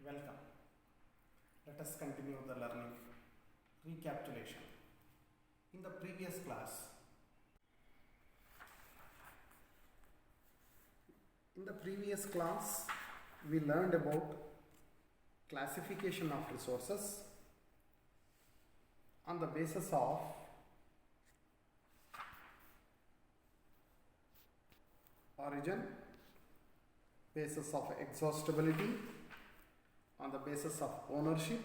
Welcome. Let us continue the learning. Recapitulation. In the previous class, we learned about classification of resources on the basis of origin, basis of exhaustibility, on the basis of ownership,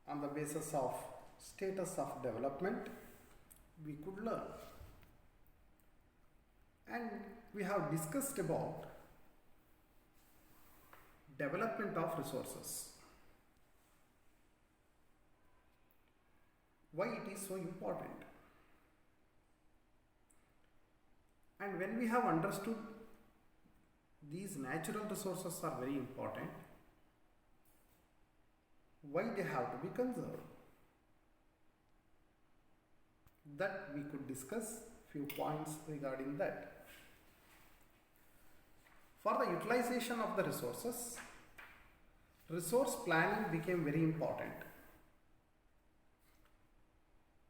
on the basis of status of development. We could learn, and we have discussed about development of resources, why it is so important. And when we have understood these natural resources are very important, why they have to be conserved, that we could discuss few points regarding that. For the utilization of the resources, resource planning became very important.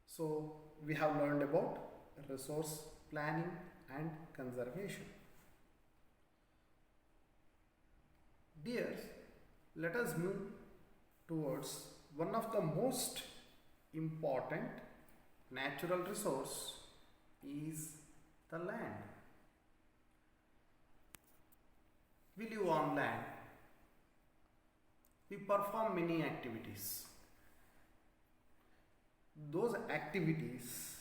So we have learned about resource planning and conservation. Dears, let us move towards one of the most important natural resource is the land. We live on land. We perform many activities. Those activities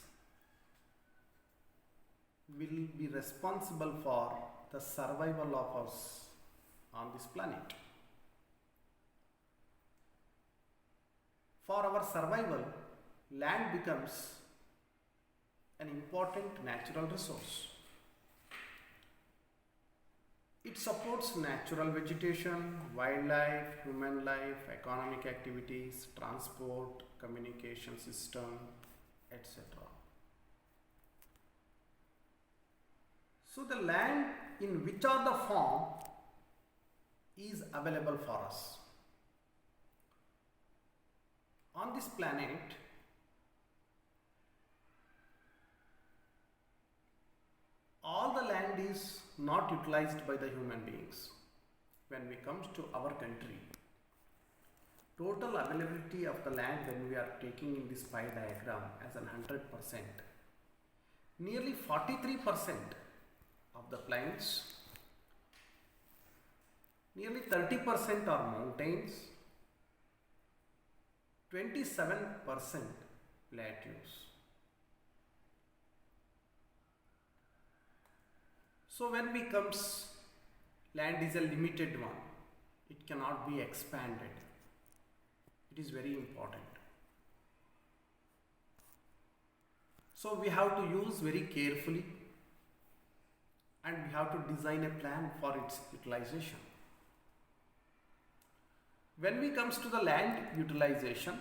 will be responsible for the survival of us on this planet. For our survival, land becomes an important natural resource. It supports natural vegetation, wildlife, human life, economic activities, transport, communication system, etc. So the land in which are the form is available for us. On this planet, all the land is not utilized by the human beings. When we come to our country, total availability of the land when we are taking in this pie diagram as 100%, nearly 43% of the plains, nearly 30% are mountains, 27% plateaus. So when we comes, land is a limited one. It cannot be expanded. It is very important. So we have to use very carefully, and we have to design a plan for its utilization. When we comes to the land utilization,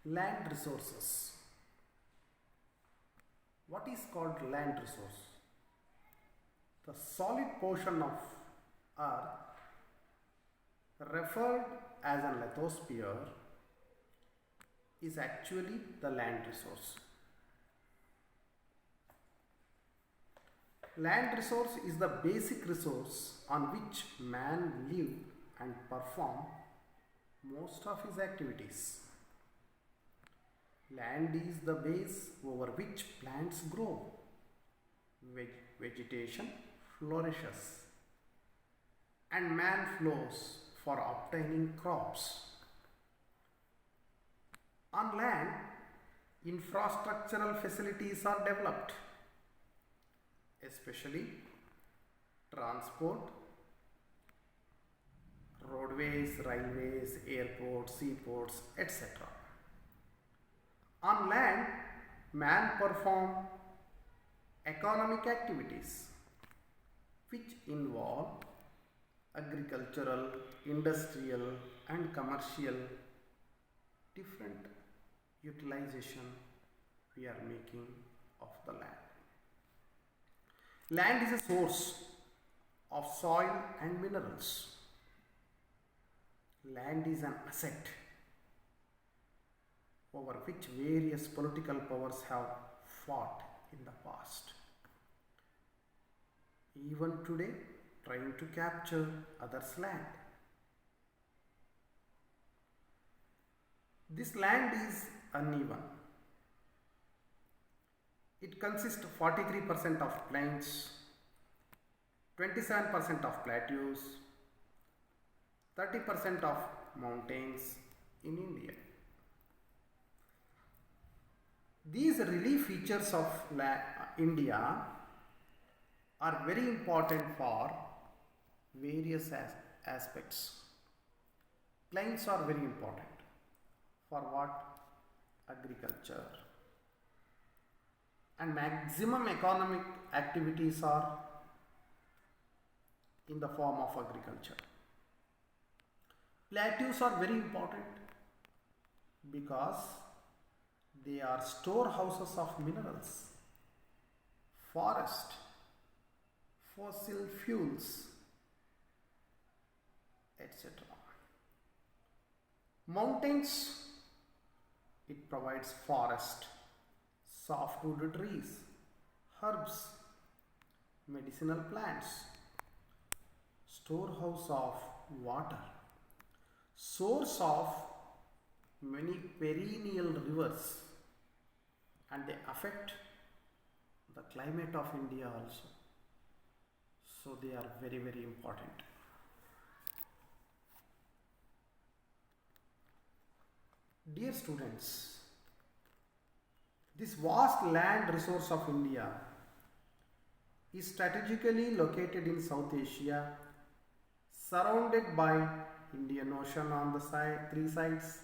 land resources. What is called land resource? The solid portion of earth referred as a lithosphere is actually the land resource. Land resource is the basic resource on which man live and perform most of his activities. Land is the base over which plants grow. Vegetation flourishes and man flows for obtaining crops. On land, infrastructural facilities are developed, especially transport, roadways, railways, airports, seaports, etc. On land, man perform economic activities which involve agricultural, industrial and commercial different utilization we are making of the land. Land is a source of soil and minerals. Land is an asset over which various political powers have fought in the past. Even today, trying to capture others' land. This land is uneven. It consists of 43% of plains, 27% of plateaus, 30% of mountains in India. These relief features of India are very important for various aspects. Plains are very important. For what? Agriculture. And maximum economic activities are in the form of agriculture. Plateaus are very important because they are storehouses of minerals, forest, fossil fuels, etc. Mountains, it provides forest, softwood trees, herbs, medicinal plants, storehouse of water, source of many perennial rivers, and they affect the climate of India also. So they are very, very important. Dear students, this vast land resource of India is strategically located in South Asia, surrounded by Indian Ocean on the three sides,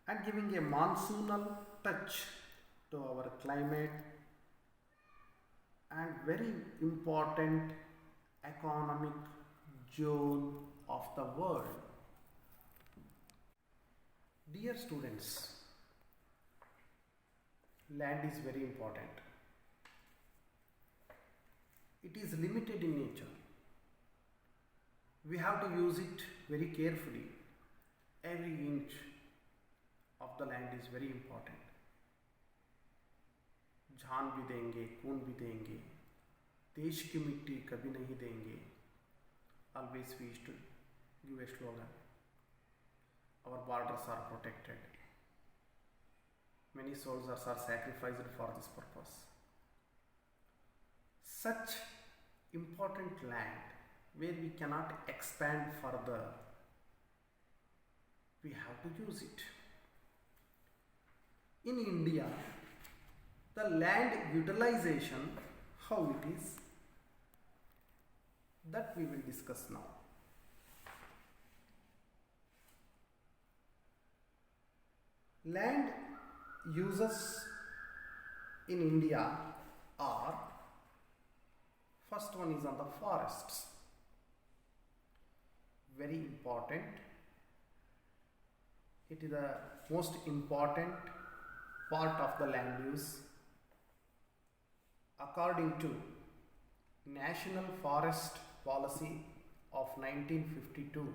and giving a monsoonal touch to our climate, and very important economic zone of the world. Dear students, land is very important. It is limited in nature. We have to use it very carefully. Every inch of the land is very important. जान भी देंगे, खून भी देंगे, देश की मिट्टी कभी नहीं देंगे. Always we used to give a slogan. Our borders are protected. Many soldiers are sacrificed for this purpose. Such important land where we cannot expand further, we have to use it. In India, the land utilization, how it is, that we will discuss now. Land uses in India are, first one is on the forests. Very important. It is the most important part of the land use. According to National Forest Policy of 1952,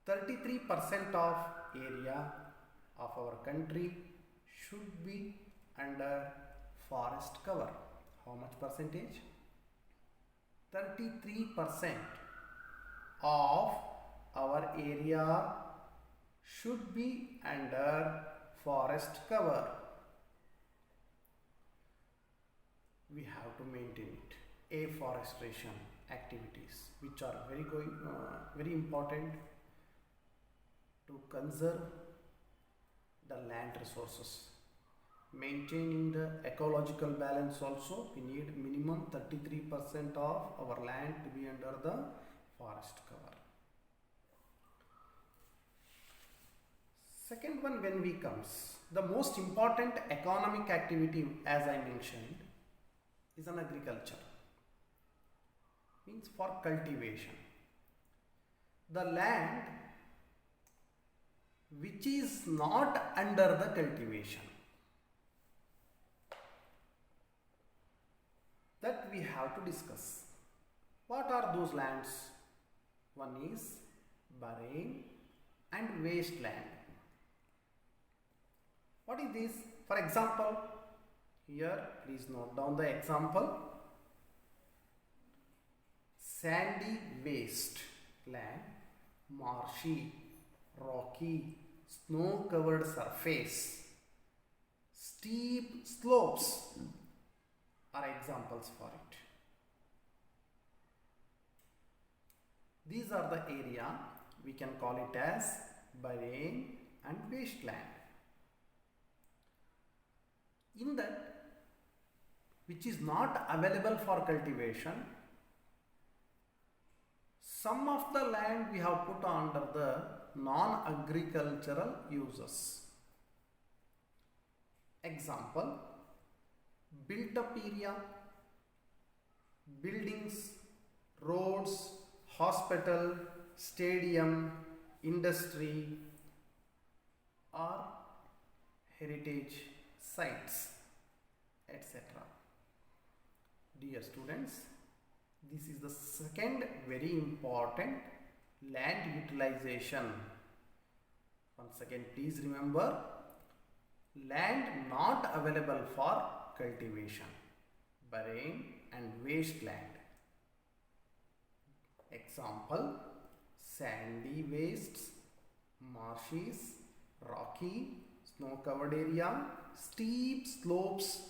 33% of area of our country should be under forest cover. How much percentage? 33% of our area should be under forest cover. We have to maintain it. Afforestation activities, which are very important to conserve the land resources. Maintaining the ecological balance also, we need minimum 33% of our land to be under the forest cover. Second one, when we comes, the most important economic activity, as I mentioned, is an agriculture. Means for cultivation. The land which is not under the cultivation, that that we have to discuss. What are those lands? One is barren and wasteland. What is this? For example, here please note down the example. Sandy waste land, marshy, rocky, snow covered surface, steep slopes are examples for it. These are the area we can call it as barren and wasteland. In that, which is not available for cultivation, some of the land we have put under the non-agricultural uses. Example, built up area, buildings, roads, hospital, stadium, industry or heritage sites, etc. Dear students, this is the second very important land utilization. Once again, please remember, land not available for cultivation, barren and wasteland. Example, sandy wastes, marshes, rocky, snow covered area, steep slopes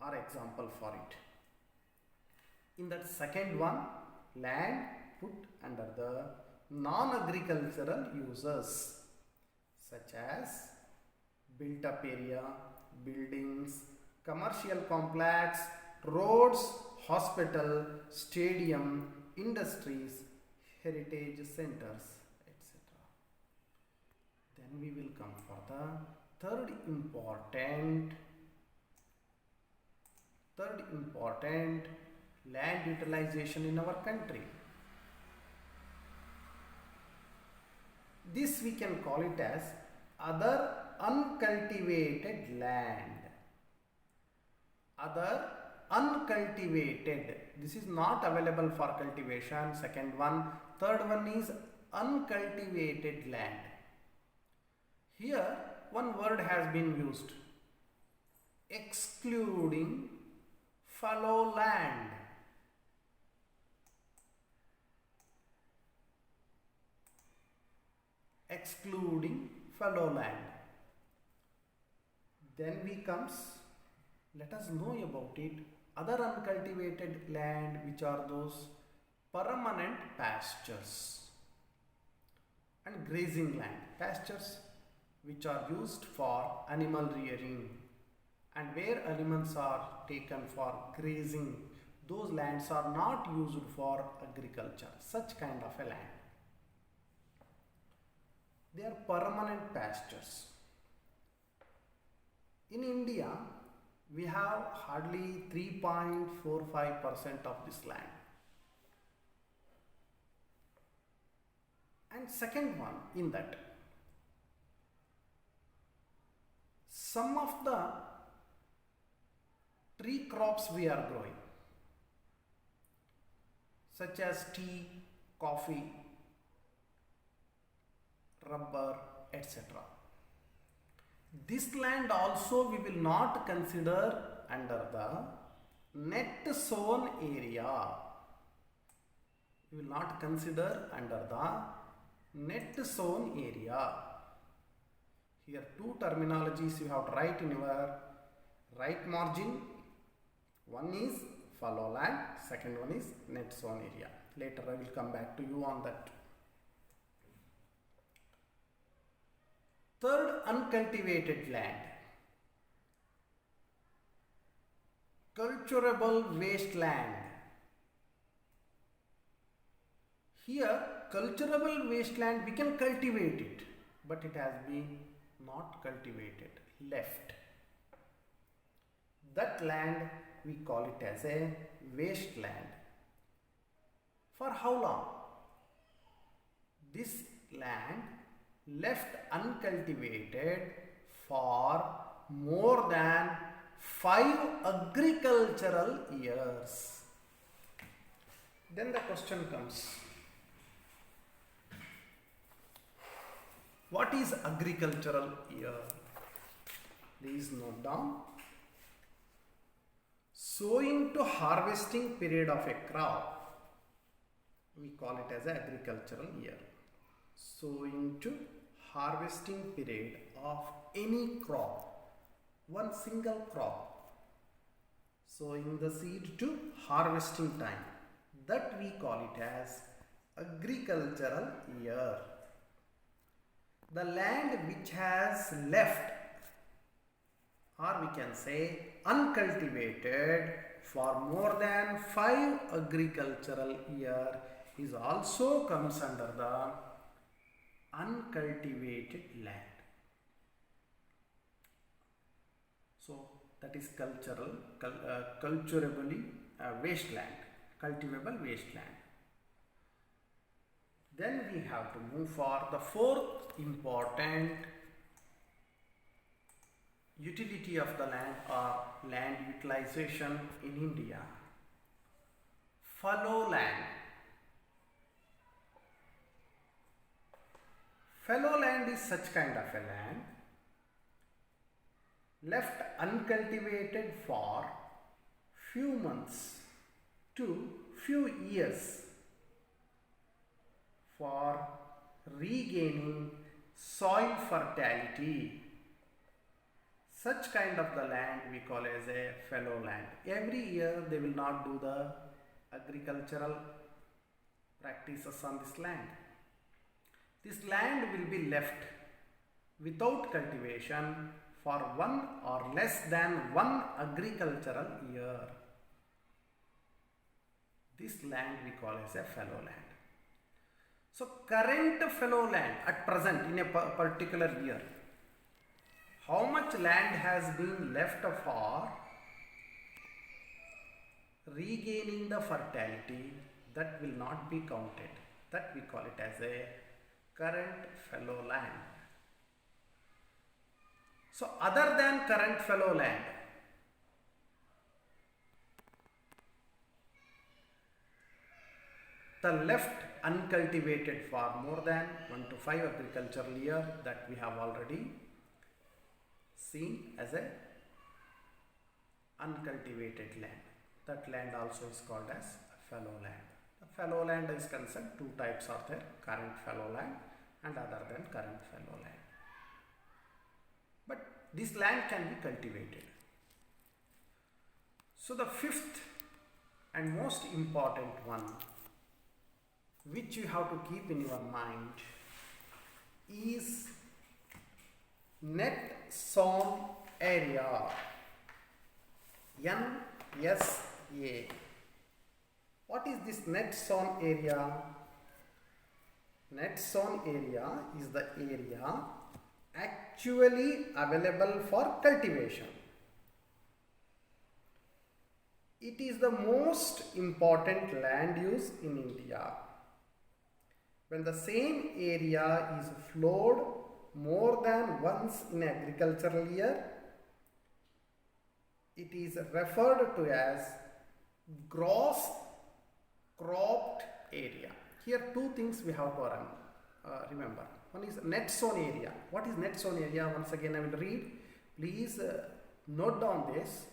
are example for it. In that second one, land put under the non-agricultural uses such as built up area, buildings, commercial complex, roads, hospital, stadium, industries, heritage centers, etc. Then we will come for the third important land utilization in our country. This we can call it as other uncultivated land. Other uncultivated. This is not available for cultivation. Second one. Third one is uncultivated land. Here one word has been used. Excluding fallow land. Excluding fallow land. Then we comes, let us know about it. Other uncultivated land, which are those permanent pastures and grazing land. Pastures which are used for animal rearing and where animals are taken for grazing. Those lands are not used for agriculture. Such kind of a land. They are permanent pastures. In India, we have hardly 3.45% of this land. And second one, in that, some of the tree crops we are growing, such as tea, coffee, rubber, etc. This land also we will not consider under the net sown area. We will not consider under the net sown area. Here two terminologies you have to write in your right margin. One is fallow land, second one is net sown area. Later I will come back to you on that. Third, uncultivated land. Culturable wasteland. Here, culturable wasteland, we can cultivate it, but it has been not cultivated, left. That land we call it as a wasteland. For how long? This land left uncultivated for more than 5 agricultural years. Then the question comes, what is agricultural year? Please note down. Sowing to harvesting period of a crop, we call it as agricultural year. Sowing to harvesting period of any crop, one single crop.Owing the seed to harvesting time, that we call it as agricultural year. The land which has left, or we can say uncultivated, for more than 5 agricultural year is also comes under the uncultivated land. So that is culturably wasteland, cultivable wasteland. Then we have to move for the fourth important utility of the land or land utilization in India. Fallow land. Fallow land is such kind of a land left uncultivated for few months to few years for regaining soil fertility. Such kind of the land we call as a fallow land. Every year they will not do the agricultural practices on this land. This land will be left without cultivation for 1 or less than 1 agricultural year. This land we call as a fallow land. So current fallow land at present in a particular year, how much land has been left for regaining the fertility, that will not be counted. That we call it as a current fallow land. So other than current fallow land, the left uncultivated for more than 1 to 5 agricultural year, that we have already seen as a uncultivated land. That land also is called as fallow land. The fallow land is concerned, 2 types are there, current fallow land and other than current fallow land. But this land can be cultivated. So the fifth and most important one, which you have to keep in your mind, is net sown area, NSA. What is this net sown area? Net sown area is the area actually available for cultivation. It is the most important land use in India. When the same area is flowed more than once in agricultural year, it is referred to as gross cropped area. Here 2 things we have to remember. One is net sown area. What is net sown area? Once again I will read. Please note down this.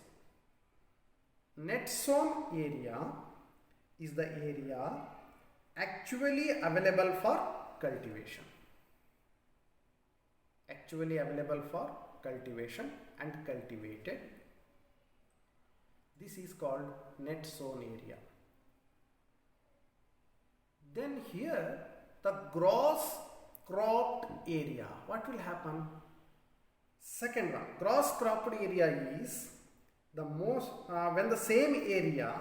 Net sown area is the area actually available for cultivation. Actually available for cultivation and cultivated. This is called net sown area. Then here the gross cropped area. What will happen? Second one, gross cropped area is the most when the same area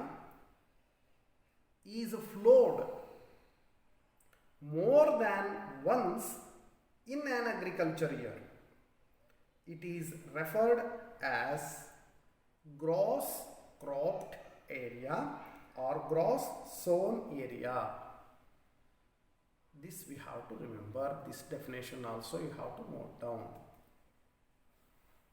is flowed more than once in an agriculture year. It is referred as gross cropped area or gross sown area. This we have to remember. This definition also you have to note down.